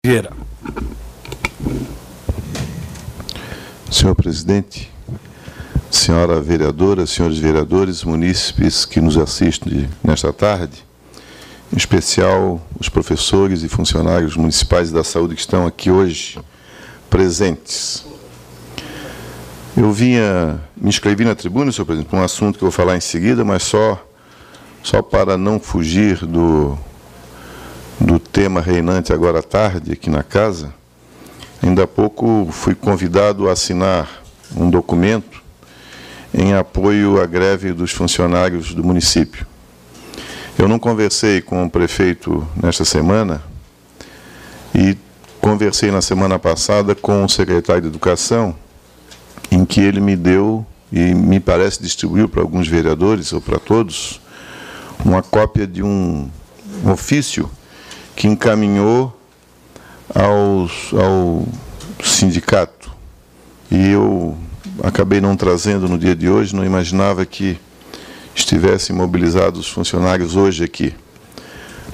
Vieira. Senhor presidente, senhora vereadora, senhores vereadores, munícipes que nos assistem nesta tarde, em especial os professores e funcionários municipais da saúde que estão aqui hoje presentes. Eu me inscrevi na tribuna, senhor presidente, para um assunto que eu vou falar em seguida, mas só para não fugir do tema reinante agora à tarde aqui na casa. Ainda há pouco fui convidado a assinar um documento em apoio à greve dos funcionários do município. Eu não conversei com o prefeito nesta semana e conversei na semana passada com o secretário de Educação, em que ele me deu, e me parece distribuiu para alguns vereadores, ou para todos, uma cópia de um ofício que encaminhou ao sindicato. E eu acabei não trazendo no dia de hoje, não imaginava que estivessem mobilizados os funcionários hoje aqui.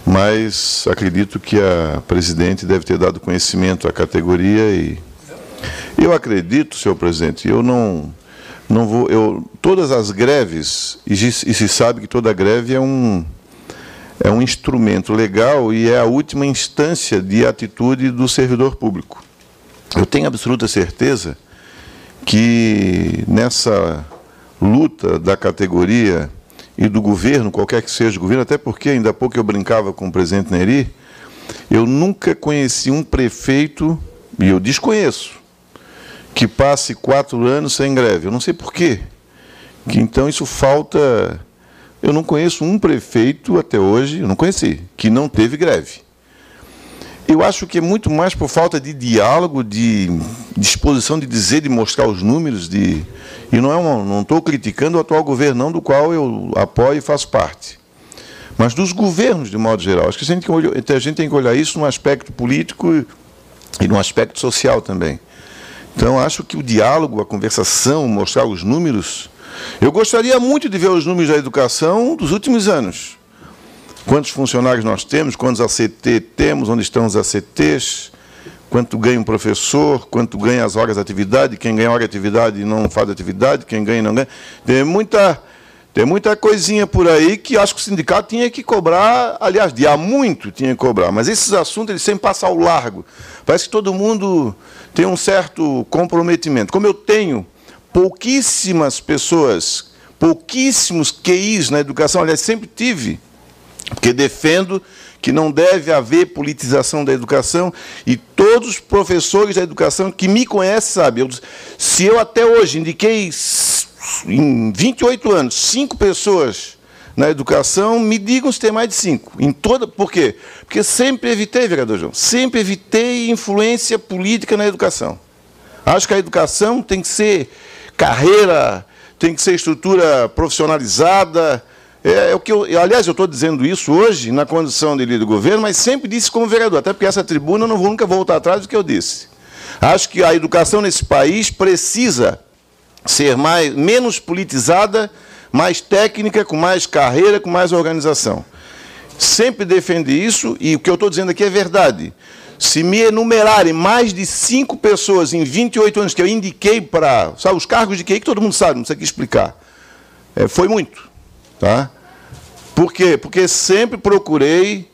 Mas acredito que a presidente deve ter dado conhecimento à categoria e eu acredito, senhor presidente, eu não vou... todas as greves, e se sabe que toda greve é um instrumento legal e é a última instância de atitude do servidor público. Eu tenho absoluta certeza que nessa luta da categoria e do governo, qualquer que seja o governo, até porque ainda há pouco eu brincava com o presidente Neri, eu nunca conheci um prefeito, e eu desconheço, que passe 4 anos sem greve. Eu não sei por quê. Então isso falta... Eu não conheço um prefeito até hoje, eu não conheci, que não teve greve. Eu acho que é muito mais por falta de diálogo, de disposição de dizer, de mostrar os números, e não estou criticando o atual governo, não, do qual eu apoio e faço parte, mas dos governos, de modo geral. Acho que a gente tem que olhar isso num aspecto político e num aspecto social também. Então, acho que o diálogo, a conversação, mostrar os números... Eu gostaria muito de ver os números da educação dos últimos anos. Quantos funcionários nós temos, quantos ACT temos, onde estão os ACTs, quanto ganha um professor, quanto ganha as horas de atividade, quem ganha hora de atividade e não faz atividade, quem ganha e não ganha. Tem muita coisinha por aí que acho que o sindicato tinha que cobrar, aliás, de há muito tinha que cobrar, mas esses assuntos eles sempre passam ao largo. Parece que todo mundo tem um certo comprometimento. Como eu tenho pouquíssimas pessoas, pouquíssimos QIs na educação, aliás, sempre tive, porque defendo que não deve haver politização da educação, e todos os professores da educação que me conhecem sabem, se eu até hoje indiquei, em 28 anos, 5 pessoas na educação, me digam se tem mais de 5. Por quê? Porque sempre evitei, vereador João, sempre evitei influência política na educação. Acho que a educação tem que ser carreira, tem que ser estrutura profissionalizada. Aliás, eu estou dizendo isso hoje na condição de líder do governo, mas sempre disse como vereador, até porque essa tribuna eu não vou nunca voltar atrás do que eu disse. Acho que a educação nesse país precisa ser menos politizada, mais técnica, com mais carreira, com mais organização. Sempre defendi isso, e o que eu estou dizendo aqui é verdade. Se me enumerarem mais de 5 pessoas em 28 anos que eu indiquei para... Sabe, os cargos de QI que todo mundo sabe, não precisa aqui explicar. Foi muito. Tá? Por quê? Porque sempre procurei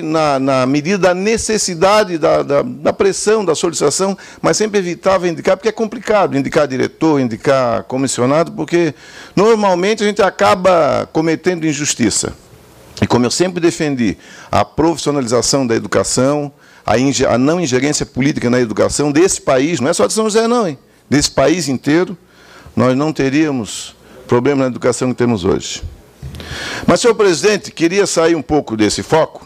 na medida da necessidade, da pressão, da solicitação, mas sempre evitava indicar, porque é complicado indicar diretor, indicar comissionado, porque normalmente a gente acaba cometendo injustiça. E como eu sempre defendi a profissionalização da educação, a não ingerência política na educação desse país, não é só de São José não, hein? Desse país inteiro, nós não teríamos problema na educação que temos hoje. Mas, senhor presidente, queria sair um pouco desse foco.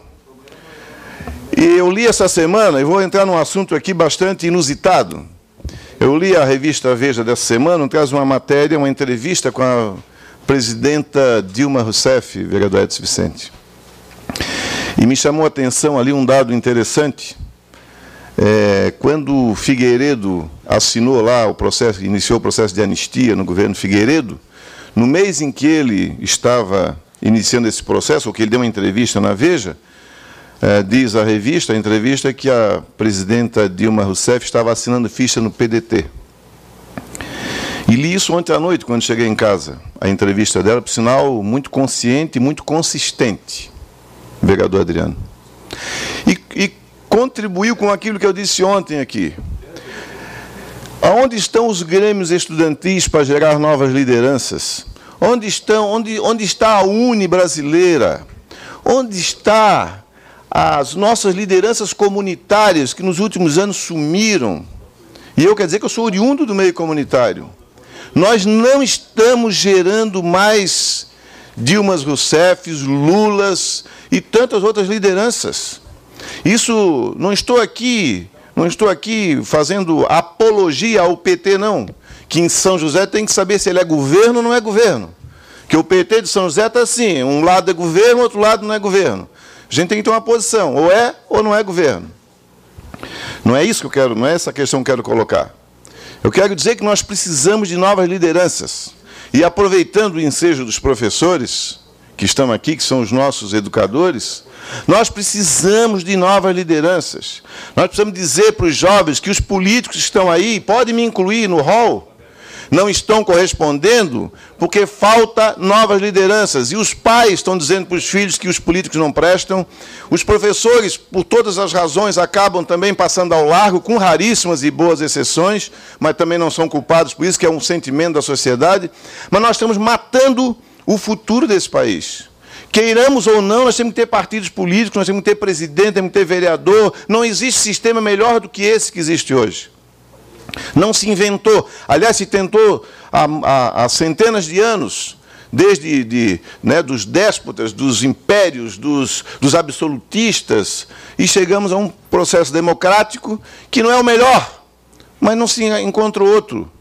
E eu li essa semana, e vou entrar num assunto aqui bastante inusitado. Eu li a revista Veja dessa semana, traz uma matéria, uma entrevista com a presidenta Dilma Rousseff, vereador Edson Vicente. E me chamou a atenção ali um dado interessante. Quando o Figueiredo assinou lá o processo, iniciou o processo de anistia no governo Figueiredo, no mês em que ele estava iniciando esse processo, ou que ele deu uma entrevista na Veja, diz a revista, a entrevista, que a presidenta Dilma Rousseff estava assinando ficha no PDT. E li isso ontem à noite, quando cheguei em casa. A entrevista dela, por sinal, muito consciente e muito consistente, vereador Adriano. E contribuiu com aquilo que eu disse ontem aqui. Aonde estão os grêmios estudantis para gerar novas lideranças? Onde está a Uni brasileira? Onde está as nossas lideranças comunitárias que nos últimos anos sumiram? E eu quero dizer que eu sou oriundo do meio comunitário. Nós não estamos gerando mais Dilmas Rousseffs, Lulas e tantas outras lideranças. Isso, não estou aqui fazendo apologia ao PT, não. Que em São José tem que saber se ele é governo ou não é governo. Que o PT de São José está assim, um lado é governo, outro lado não é governo. A gente tem que ter uma posição, ou é ou não é governo. Não é isso que eu quero, não é essa questão que eu quero colocar. Eu quero dizer que nós precisamos de novas lideranças. E aproveitando o ensejo dos professores, que estão aqui, que são os nossos educadores, nós precisamos de novas lideranças. Nós precisamos dizer para os jovens que os políticos que estão aí, podem me incluir no hall, não estão correspondendo porque falta novas lideranças. E os pais estão dizendo para os filhos que os políticos não prestam. Os professores, por todas as razões, acabam também passando ao largo, com raríssimas e boas exceções, mas também não são culpados por isso, que é um sentimento da sociedade. Mas nós estamos matando o futuro desse país. Queiramos ou não, nós temos que ter partidos políticos, nós temos que ter presidente, temos que ter vereador. Não existe sistema melhor do que esse que existe hoje. Não se inventou. Aliás, se tentou há centenas de anos, desde dos déspotas, dos impérios, dos absolutistas, e chegamos a um processo democrático que não é o melhor, mas não se encontra outro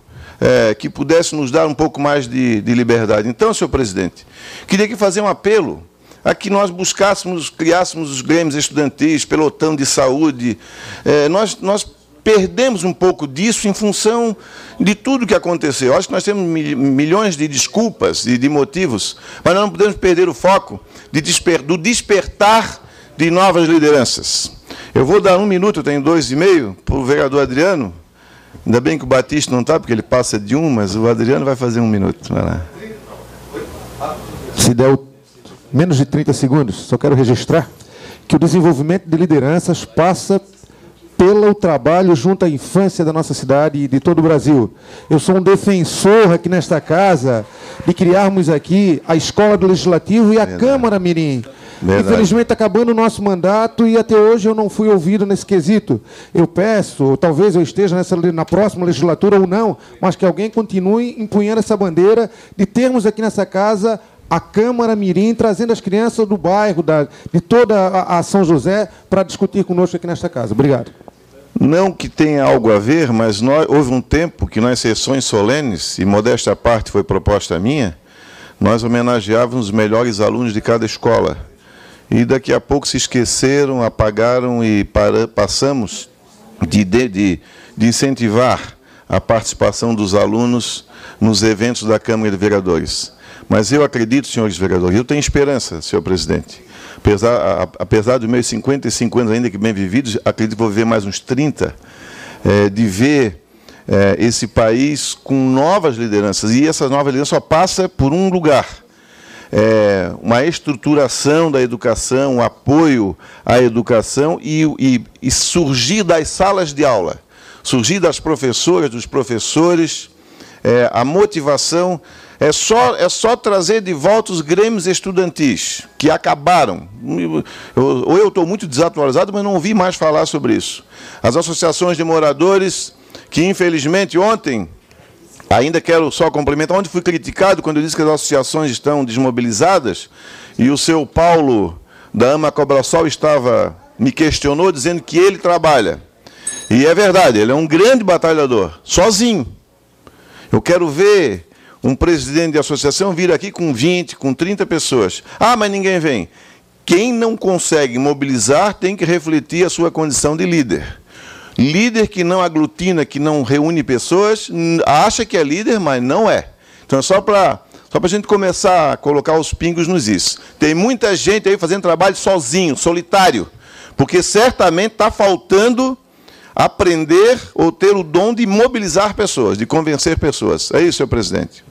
que pudesse nos dar um pouco mais de liberdade. Então, senhor presidente, queria aqui fazer um apelo a que nós buscássemos, criássemos os grêmios estudantis, pelotão de saúde. Nós perdemos um pouco disso em função de tudo que aconteceu. Acho que nós temos milhões de desculpas e de motivos, mas nós não podemos perder o foco do despertar de novas lideranças. Eu vou dar 1 minuto, eu tenho 2,5, para o vereador Adriano. Ainda bem que o Batista não está, porque ele passa de 1, mas o Adriano vai fazer 1 minuto. Vai lá. Se der menos de 30 segundos, só quero registrar que o desenvolvimento de lideranças passa pelo trabalho junto à infância da nossa cidade e de todo o Brasil. Eu sou um defensor aqui nesta casa de criarmos aqui a Escola do Legislativo e a Câmara Mirim. Verdade. Infelizmente, está acabando o nosso mandato e até hoje eu não fui ouvido nesse quesito. Eu peço, talvez eu esteja na próxima legislatura ou não, mas que alguém continue empunhando essa bandeira de termos aqui nessa casa a Câmara Mirim, trazendo as crianças do bairro, de toda a São José, para discutir conosco aqui nesta casa. Obrigado. Não que tenha algo a ver, mas houve um tempo que nas sessões solenes, e modéstia à parte foi proposta minha, nós homenageávamos os melhores alunos de cada escola. E daqui a pouco se esqueceram, apagaram e passamos de incentivar a participação dos alunos nos eventos da Câmara de Vereadores. Mas eu acredito, senhores vereadores, eu tenho esperança, senhor presidente. Apesar dos meus 55 anos ainda que bem vividos, acredito que vou viver mais uns 30, de ver esse país com novas lideranças. E essas novas lideranças só passam por um lugar. Uma estruturação da educação, um apoio à educação e surgir das salas de aula, surgir das professoras, dos professores, a motivação. É só trazer de volta os grêmios estudantis, que acabaram. Ou eu estou muito desatualizado, mas não ouvi mais falar sobre isso. As associações de moradores, que infelizmente ontem, ainda quero só complementar, onde fui criticado quando eu disse que as associações estão desmobilizadas, e o seu Paulo, da AMA Cobrasol, me questionou, dizendo que ele trabalha. E é verdade, ele é um grande batalhador, sozinho. Eu quero ver um presidente de associação vir aqui com 20, com 30 pessoas. Ah, mas ninguém vem. Quem não consegue mobilizar tem que refletir a sua condição de líder. Líder que não aglutina, que não reúne pessoas, acha que é líder, mas não é. Então é só para a gente começar a colocar os pingos nos is. Tem muita gente aí fazendo trabalho sozinho, solitário. porque certamente está faltando aprender ou ter o dom de mobilizar pessoas, de convencer pessoas. É isso, senhor presidente.